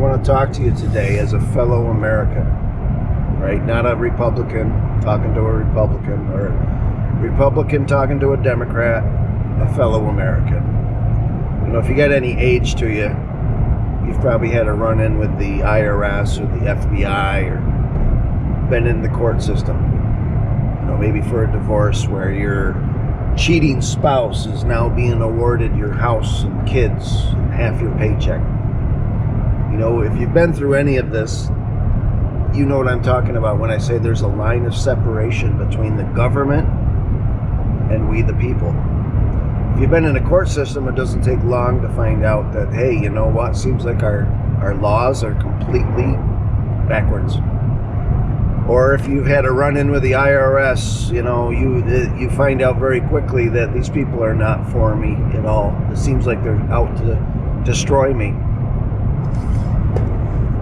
want to talk to you today as a fellow American, right? Not a Republican talking to a Republican, or a Republican talking to a Democrat, a fellow American. You know, if you got any age to you, you've probably had a run-in with the IRS or the FBI, or been in the court system. You know, maybe for a divorce where your cheating spouse is now being awarded your house and kids and half your paycheck. You know, if you've been through any of this, you know what I'm talking about when I say there's a line of separation between the government and we the people. If you've been in a court system, it doesn't take long to find out that, hey, you know what, seems like our laws are completely backwards. Or if you've had a run-in with the IRS, you know, you find out very quickly that these people are not for me at all. It seems like they're out to destroy me.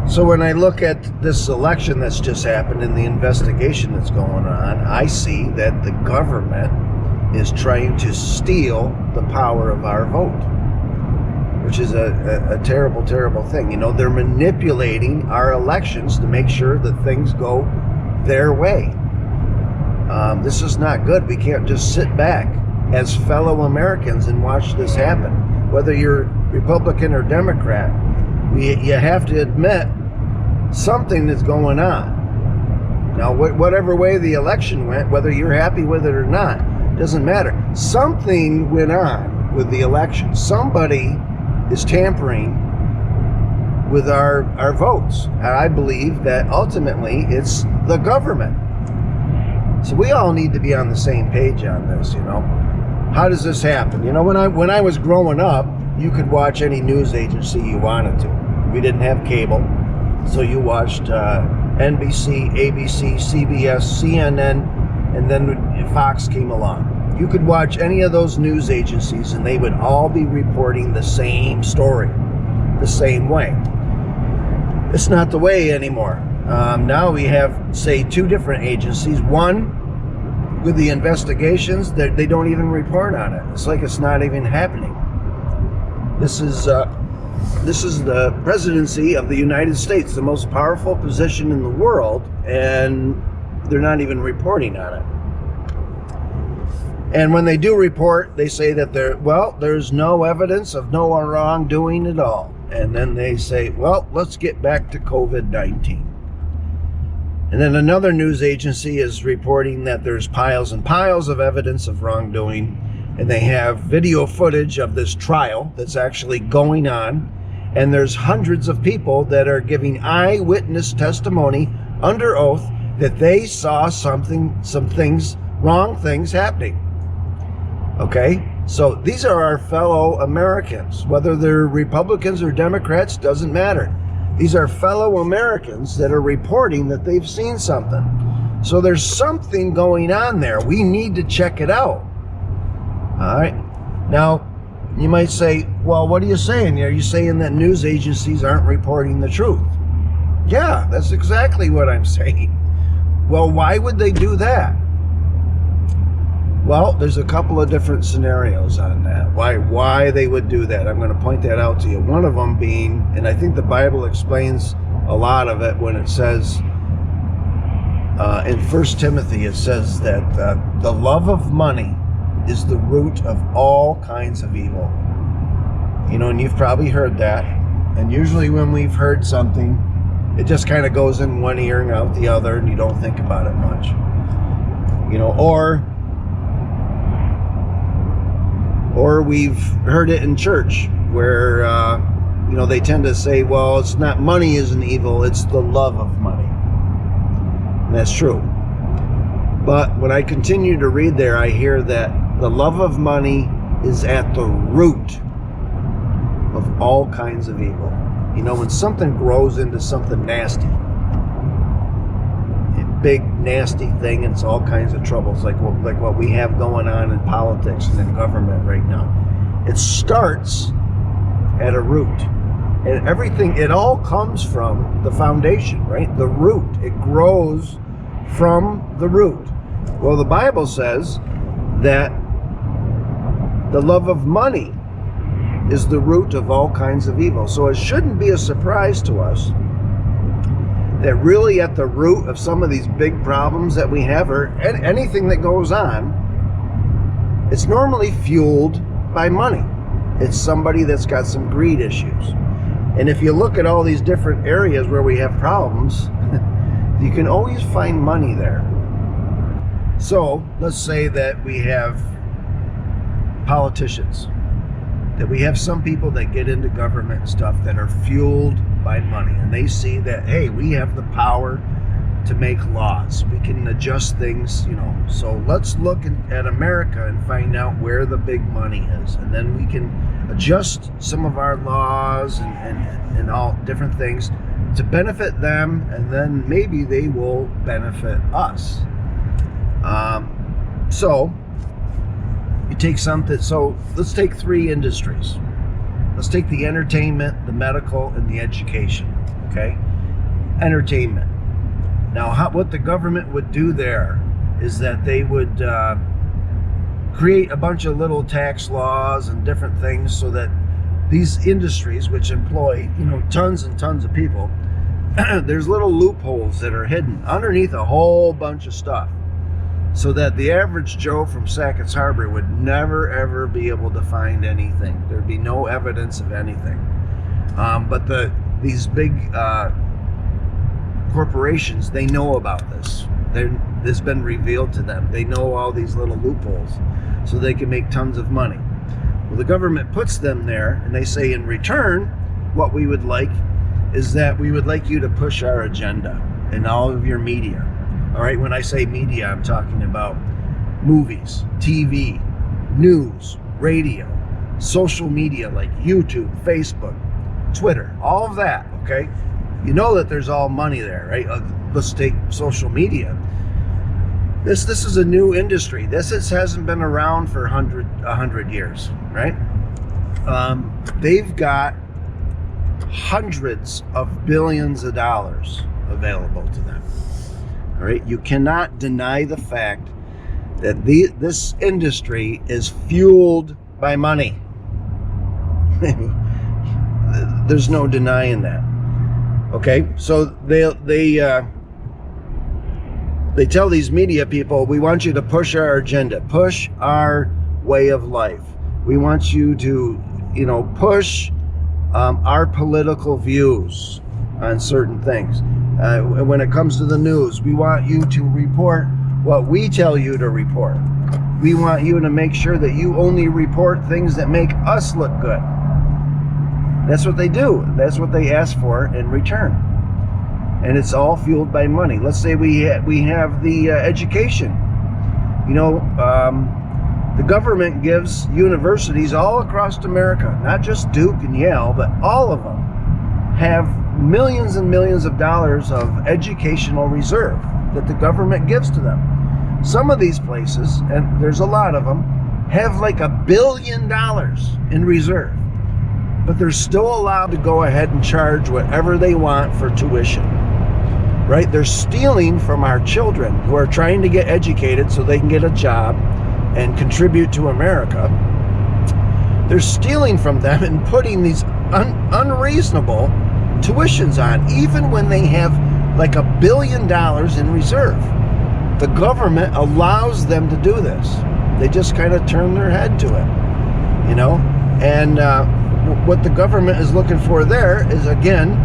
So when I look at this election that's just happened and the investigation that's going on, I see that the government is trying to steal the power of our vote, which is a terrible, terrible thing. You know, they're manipulating our elections to make sure that things go their way. This is not good. We can't just sit back as fellow Americans and watch this happen. Whether you're Republican or Democrat, you have to admit something is going on. Now, whatever way the election went, whether you're happy with it or not, doesn't matter. Something went on with the election. Somebody is tampering with our votes. And I believe that ultimately it's the government. So we all need to be on the same page on this, you know. How does this happen? You know, when I was growing up, you could watch any news agency you wanted to. We didn't have cable, so you watched NBC, ABC, CBS, CNN, and then Fox came along. You could watch any of those news agencies and they would all be reporting the same story, the same way. It's not the way anymore. Now we have, say, two different agencies. One, with the investigations, they don't even report on it. It's like it's not even happening. This is the presidency of the United States, the most powerful position in the world, and they're not even reporting on it. And when they do report, they say that there's no evidence of no wrongdoing at all. And then they say, well, let's get back to COVID-19. And then another news agency is reporting that there's piles and piles of evidence of wrongdoing, and they have video footage of this trial that's actually going on, and there's hundreds of people that are giving eyewitness testimony under oath that they saw some things, wrong things happening. Okay? So these are our fellow Americans. Whether they're Republicans or Democrats, doesn't matter. These are fellow Americans that are reporting that they've seen something. So there's something going on there. We need to check it out. All right? Now, you might say, well, what are you saying? Are you saying that news agencies aren't reporting the truth? Yeah, that's exactly what I'm saying. Well, why would they do that? Well, there's a couple of different scenarios on that. Why they would do that. I'm going to point that out to you. One of them being, and I think the Bible explains a lot of it when it says, in 1 Timothy, it says that the love of money is the root of all kinds of evil. You know, and you've probably heard that. And usually when we've heard something, it just kind of goes in one ear and out the other, and you don't think about it much. You know, or we've heard it in church where, you know, they tend to say, well, it's not money isn't evil, it's the love of money. And that's true. But when I continue to read there, I hear that the love of money is at the root of all kinds of evil. You know, when something grows into something nasty, a big nasty thing, it's all kinds of troubles, like what we have going on in politics and in government right now. It starts at a root. And everything, it all comes from the foundation, right? The root. It grows from the root. Well, the Bible says that the love of money is the root of all kinds of evil. So it shouldn't be a surprise to us that really at the root of some of these big problems that we have, or anything that goes on, it's normally fueled by money. It's somebody that's got some greed issues. And if you look at all these different areas where we have problems, you can always find money there. So let's say that we have politicians, that we have some people that get into government and stuff that are fueled by money, and they see that, hey, we have the power to make laws, we can adjust things, so let's look at America and find out where the big money is, and then we can adjust some of our laws and all different things to benefit them, and then maybe they will benefit us. So you take something, so let's take 3 industries. Let's take the entertainment, the medical, and the education. Okay? Entertainment. Now, what the government would do there is that they would create a bunch of little tax laws and different things so that these industries, which employ tons and tons of people, there's little loopholes that are hidden underneath a whole bunch of stuff, so that the average Joe from Sackett's Harbor would never ever be able to find anything. There'd be no evidence of anything. But these big corporations, they know about this. This has been revealed to them. They know all these little loopholes, so they can make tons of money. Well, the government puts them there, and they say, in return, what we would like is that we would like you to push our agenda in all of your media. All right, when I say media, I'm talking about movies, TV, news, radio, social media like YouTube, Facebook, Twitter, all of that, okay? You know that there's all money there, right? Let's take social media. This is a new industry. This hasn't been around for 100 years, right? They've got hundreds of billions of dollars available to them. All right, you cannot deny the fact that this industry is fueled by money. There's no denying that. Okay, so they tell these media people, we want you to push our agenda, push our way of life. We want you to, push our political views on certain things. When it comes to the news, we want you to report what we tell you to report. We want you to make sure that you only report things that make us look good. That's what they do. That's what they ask for in return. And it's all fueled by money. Let's say we have the education. The government gives universities all across America, not just Duke and Yale, but all of them, have millions and millions of dollars of educational reserve that the government gives to them. Some of these places, and there's a lot of them, have like $1 billion in reserve, but they're still allowed to go ahead and charge whatever they want for tuition, right? They're stealing from our children who are trying to get educated so they can get a job and contribute to America. They're stealing from them and putting these unreasonable tuitions on, even when they have like $1 billion in reserve. The government allows them to do this. They just kind of turn their head to it, and what the government is looking for there is, again,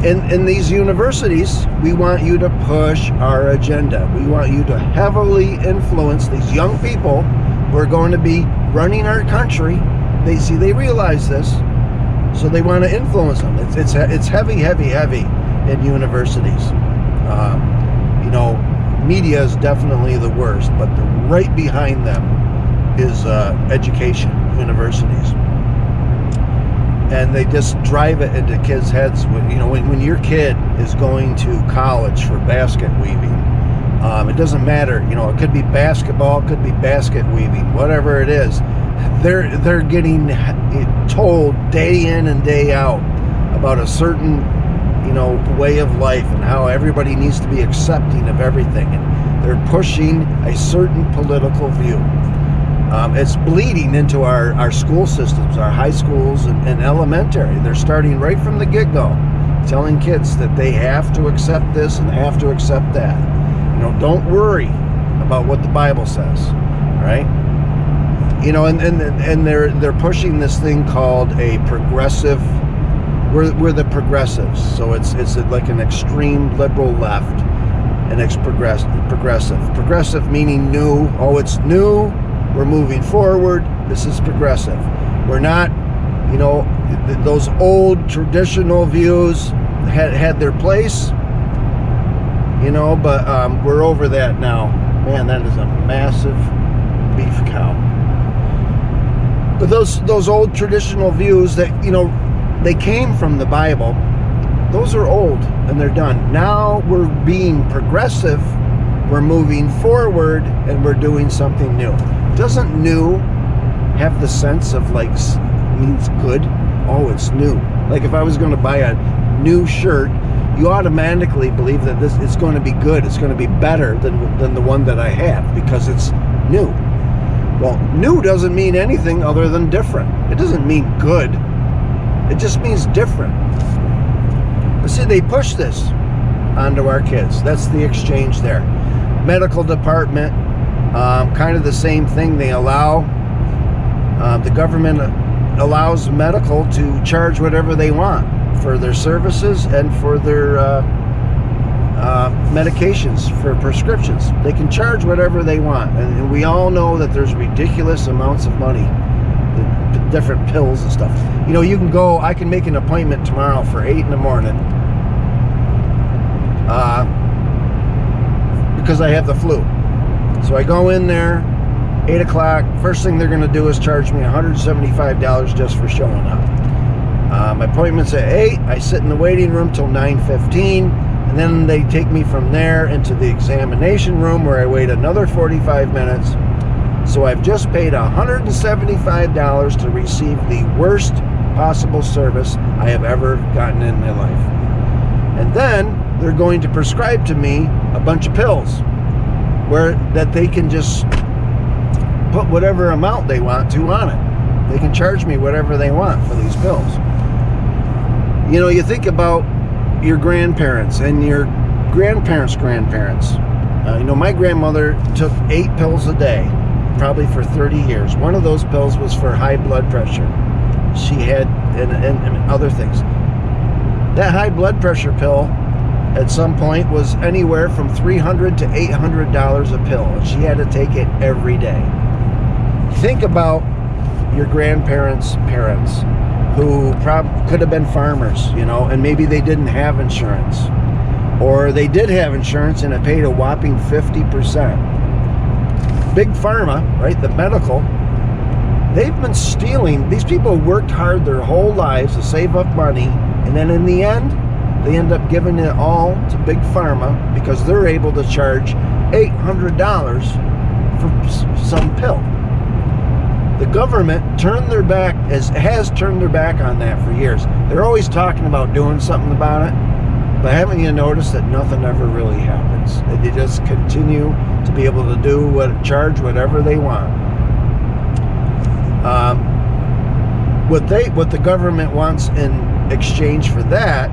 in these universities, we want you to push our agenda. We want you to heavily influence these young people who are going to be running our country. They realize this, so they want to influence them. It's heavy in universities. Media is definitely the worst, but right behind them is education, universities. And they just drive it into kids' heads. When your kid is going to college for basket weaving, it doesn't matter. It could be basketball, it could be basket weaving, whatever it is. They're getting told day in and day out about a certain way of life and how everybody needs to be accepting of everything, and they're pushing a certain political view. It's bleeding into our school systems, our high schools and elementary. They're starting right from the get-go, telling kids that they have to accept this and have to accept that. Don't worry about what the Bible says, right? And they're pushing this thing called a progressive. We're the progressives, so it's like an extreme liberal left, and it's progressive. Progressive meaning new. Oh, it's new. We're moving forward. This is progressive. We're not, those old traditional views had their place, but we're over that now. Man, that is a massive beef cow. But those old traditional views that, they came from the Bible, those are old and they're done. Now we're being progressive. We're moving forward and we're doing something new. Doesn't new have the sense of means good? Oh, it's new. Like if I was going to buy a new shirt, you automatically believe that it's going to be good. It's going to be better than the one that I have because it's new. Well, new doesn't mean anything other than different. It doesn't mean good. It just means different. But see, they push this onto our kids. That's the exchange there. Medical department, kind of the same thing. They allow, the government allows medical to charge whatever they want for their services and for their medications, for prescriptions. They can charge whatever they want. And we all know that there's ridiculous amounts of money, the different pills and stuff. You can go, I can make an appointment tomorrow for 8 in the morning because I have the flu. So I go in there, 8 o'clock. First thing they're going to do is charge me $175 just for showing up. My appointment's at 8. I sit in the waiting room till 9:15, and then they take me from there into the examination room where I wait another 45 minutes. So I've just paid $175 to receive the worst possible service I have ever gotten in my life. And then they're going to prescribe to me a bunch of pills that they can just put whatever amount they want to on it. They can charge me whatever they want for these pills. You think about your grandparents and your grandparents' grandparents. My grandmother took 8 pills a day, probably for 30 years. One of those pills was for high blood pressure. She had, and other things. That high blood pressure pill at some point was anywhere from $300 to $800 a pill, and she had to take it every day. Think about your grandparents' parents who could have been farmers, and maybe they didn't have insurance, or they did have insurance and it paid a whopping 50%. Big Pharma, right, the medical, they've been stealing. These people worked hard their whole lives to save up money, and then in the end, they end up giving it all to Big Pharma because they're able to charge $800 for some pill. The government has turned their back on that for years. They're always talking about doing something about it, but haven't you noticed that nothing ever really happens? They just continue to be able to charge whatever they want. What the government wants in exchange for that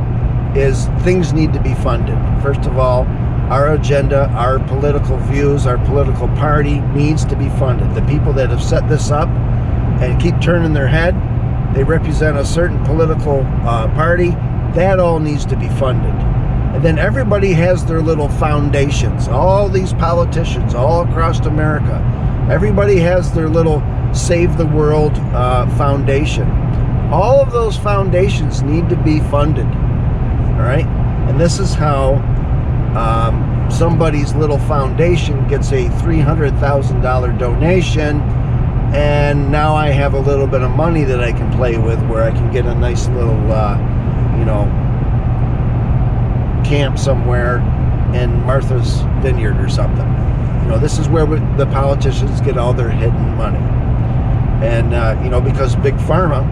is things need to be funded. First of all, our agenda, our political views, our political party needs to be funded. The people that have set this up and keep turning their head, they represent a certain political party. That all needs to be funded. And then everybody has their little foundations. All these politicians all across America, everybody has their little Save the World foundation. All of those foundations need to be funded. All right? And this is how somebody's little foundation gets a $300,000 donation, and now I have a little bit of money that I can play with where I can get a nice little camp somewhere in Martha's Vineyard or something. This is where the politicians get all their hidden money. And because Big Pharma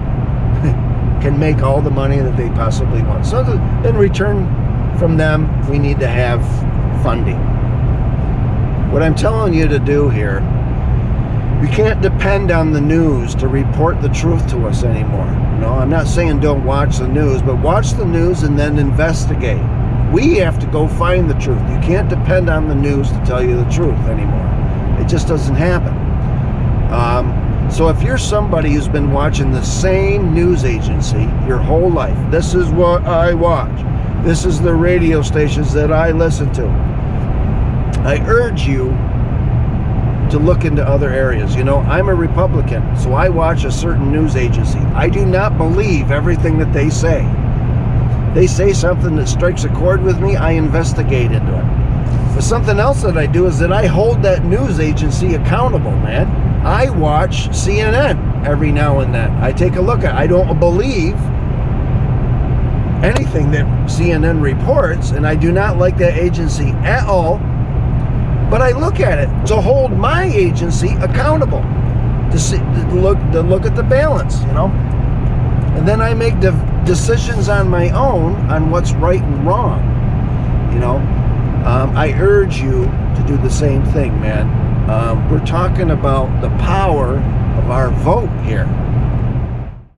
can make all the money that they possibly want. So in return from them, we need to have funding. What I'm telling you to do here You can't depend on the news to report the truth to us anymore. I'm not saying don't watch the news, but watch the news and then investigate. We have to go find the truth. You can't depend on the news to tell you the truth anymore. It just doesn't happen. So if you're somebody who's been watching the same news agency your whole life, this is what I watch, this is the radio stations that I listen to, I urge you to look into other areas. I'm a Republican, so I watch a certain news agency. I do not believe everything that they say. They say something that strikes a chord with me, I investigate into it. But something else that I do is that I hold that news agency accountable, man. I watch CNN every now and then. I take a look at it. I don't believe anything that CNN reports, and I do not like that agency at all. But I look at it to hold my agency accountable, to look at the balance, and then I make decisions on my own on what's right and wrong. I urge you to do the same thing, man. We're talking about the power of our vote here.